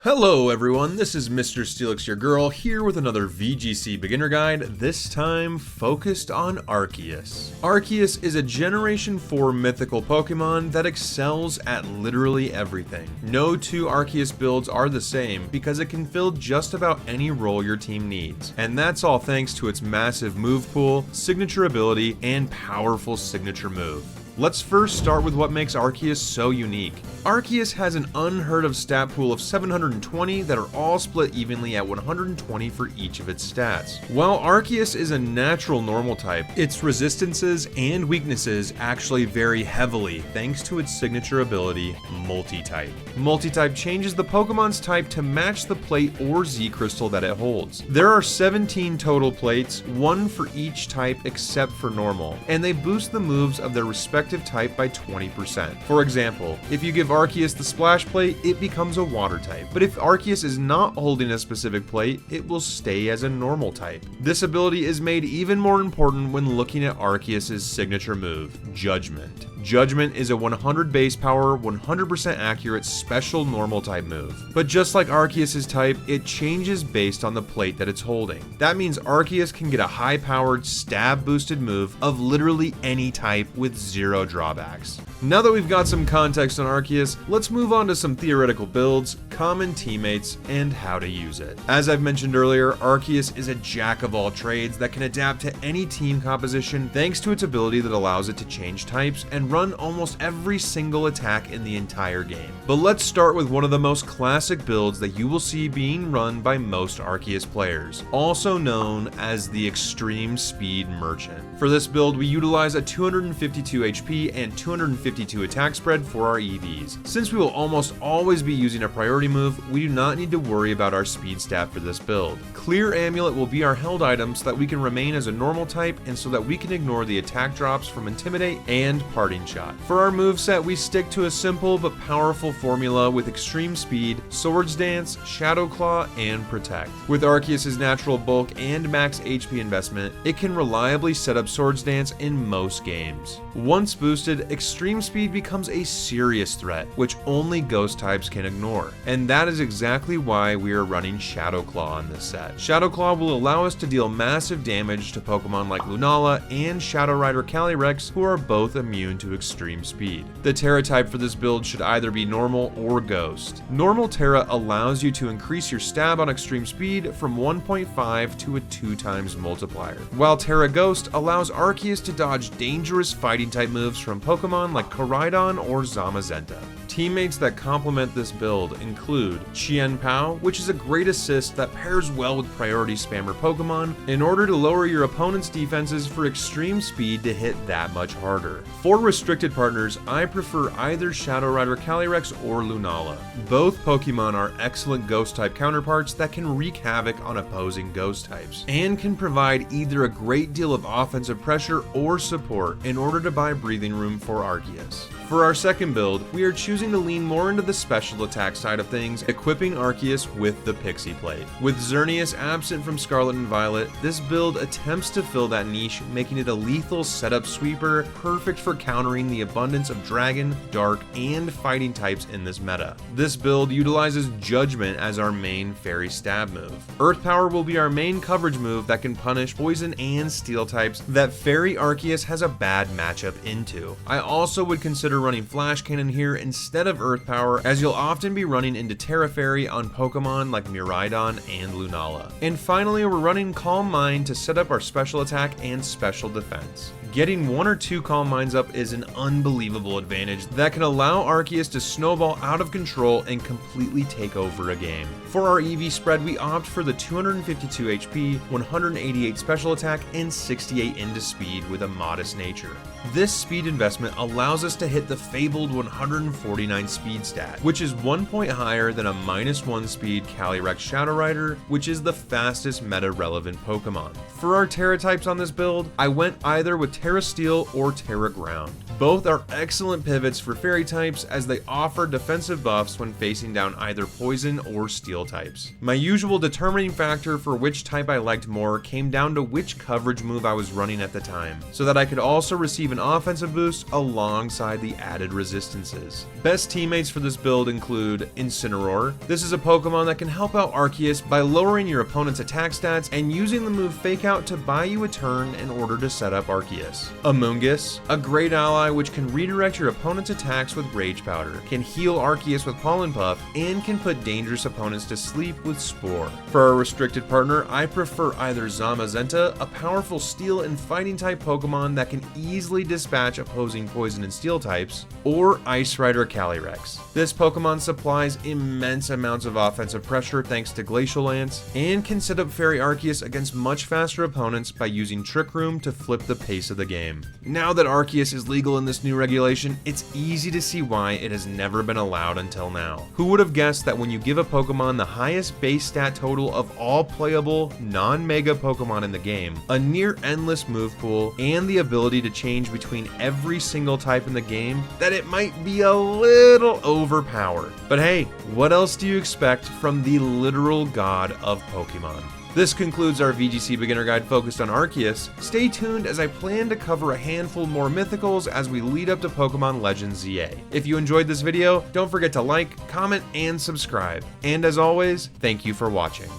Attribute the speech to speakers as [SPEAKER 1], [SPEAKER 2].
[SPEAKER 1] Hello everyone, this is Mr. Steelix your girl, here with another VGC beginner guide, this time focused on Arceus. Arceus is a Generation 4 mythical Pokemon that excels at literally everything. No two Arceus builds are the same because it can fill just about any role your team needs, and that's all thanks to its massive move pool, signature ability, and powerful signature move. Let's first start with what makes Arceus so unique. Arceus has an unheard of stat pool of 720 that are all split evenly at 120 for each of its stats. While Arceus is a natural normal type, its resistances and weaknesses actually vary heavily thanks to its signature ability, Multi-type. Multi-type changes the Pokemon's type to match the plate or Z-crystal that it holds. There are 17 total plates, one for each type except for normal, and they boost the moves of their respective type by 20%. For example, if you give Arceus the splash plate, it becomes a water type, but if Arceus is not holding a specific plate, it will stay as a normal type. This ability is made even more important when looking at Arceus's signature move, Judgment. Judgment is a 100 base power, 100% accurate special normal type move. But just like Arceus's type, it changes based on the plate that it's holding. That means Arceus can get a high powered stab boosted move of literally any type with zero drawbacks. Now that we've got some context on Arceus, let's move on to some theoretical builds, common teammates, and how to use it. As I've mentioned earlier, Arceus is a jack of all trades that can adapt to any team composition thanks to its ability that allows it to change types and run almost every single attack in the entire game. But let's start with one of the most classic builds that you will see being run by most Arceus players, also known as the Extreme Speed Merchant. For this build, we utilize a 252 HP and 252 attack spread for our EVs. Since we will almost always be using a priority move, we do not need to worry about our speed stat for this build. Clear Amulet will be our held item so that we can remain as a normal type and so that we can ignore the attack drops from Intimidate and Parting Shot. For our moveset, we stick to a simple but powerful formula with Extreme Speed, Swords Dance, Shadow Claw, and Protect. With Arceus's natural bulk and max HP investment, it can reliably set up Swords Dance in most games. Once boosted, Extreme Speed becomes a serious threat, which only Ghost types can ignore, and that is exactly why we are running Shadow Claw on this set. Shadow Claw will allow us to deal massive damage to Pokemon like Lunala and Shadow Rider Calyrex, who are both immune to Extreme Speed. The Terra type for this build should either be Normal or Ghost. Normal Terra allows you to increase your stab on Extreme Speed from 1.5 to a 2 times multiplier, while Terra Ghost allows Arceus to dodge dangerous fighting type moves from Pokemon like Koraidon or Zamazenta. Teammates that complement this build include Chien Pao, which is a great assist that pairs well with priority spammer Pokemon in order to lower your opponent's defenses for Extreme Speed to hit that much harder. For restricted partners, I prefer either Shadow Rider Calyrex or Lunala. Both Pokemon are excellent Ghost type counterparts that can wreak havoc on opposing Ghost types, and can provide either a great deal of offensive pressure or support in order to buy breathing room for Arceus. For our second build, we are choosing to lean more into the special attack side of things, equipping Arceus with the Pixie Plate. With Xerneas absent from Scarlet and Violet, this build attempts to fill that niche, making it a lethal setup sweeper, perfect for countering the abundance of Dragon, Dark, and Fighting types in this meta. This build utilizes Judgment as our main Fairy stab move. Earth Power will be our main coverage move that can punish Poison and Steel types that Fairy Arceus has a bad matchup into. I also would consider running Flash Cannon here instead of Earth Power, as you'll often be running into Terra Fairy on Pokemon like Miraidon and Lunala. And finally, we're running Calm Mind to set up our special attack and special defense. Getting 1 or 2 Calm Minds up is an unbelievable advantage that can allow Arceus to snowball out of control and completely take over a game. For our EV spread, we opt for the 252 HP, 188 special attack, and 68 into speed with a modest nature. This speed investment allows us to hit the fabled 149 speed stat, which is 1 point higher than a -1 speed Calyrex Shadow Rider, which is the fastest meta-relevant Pokemon. For our Terra types on this build, I went either with Terra Steel or Terra Ground. Both are excellent pivots for fairy types as they offer defensive buffs when facing down either poison or steel types. My usual determining factor for which type I liked more came down to which coverage move I was running at the time, so that I could also receive an offensive boost alongside the added resistances. Best teammates for this build include Incineroar. This is a Pokemon that can help out Arceus by lowering your opponent's attack stats and using the move Fake Out to buy you a turn in order to set up Arceus. Amoonguss, a great ally which can redirect your opponent's attacks with Rage Powder, can heal Arceus with Pollen Puff, and can put dangerous opponents to sleep with Spore. For our restricted partner, I prefer either Zamazenta, a powerful steel and fighting type Pokemon that can easily dispatch opposing poison and steel types, or Ice Rider Calyrex. This Pokemon supplies immense amounts of offensive pressure thanks to Glacial Lance, and can set up Fairy Arceus against much faster opponents by using Trick Room to flip the pace of the game. Now that Arceus is legal in this new regulation, it's easy to see why it has never been allowed until now. Who would have guessed that when you give a Pokemon the highest base stat total of all playable, non-mega Pokemon in the game, a near endless move pool, and the ability to change between every single type in the game, that it might be a little overpowered. But hey, what else do you expect from the literal god of Pokemon? This concludes our VGC beginner guide focused on Arceus. Stay tuned as I plan to cover a handful more mythicals as we lead up to Pokemon Legends ZA. If you enjoyed this video, don't forget to like, comment, and subscribe. And as always, thank you for watching.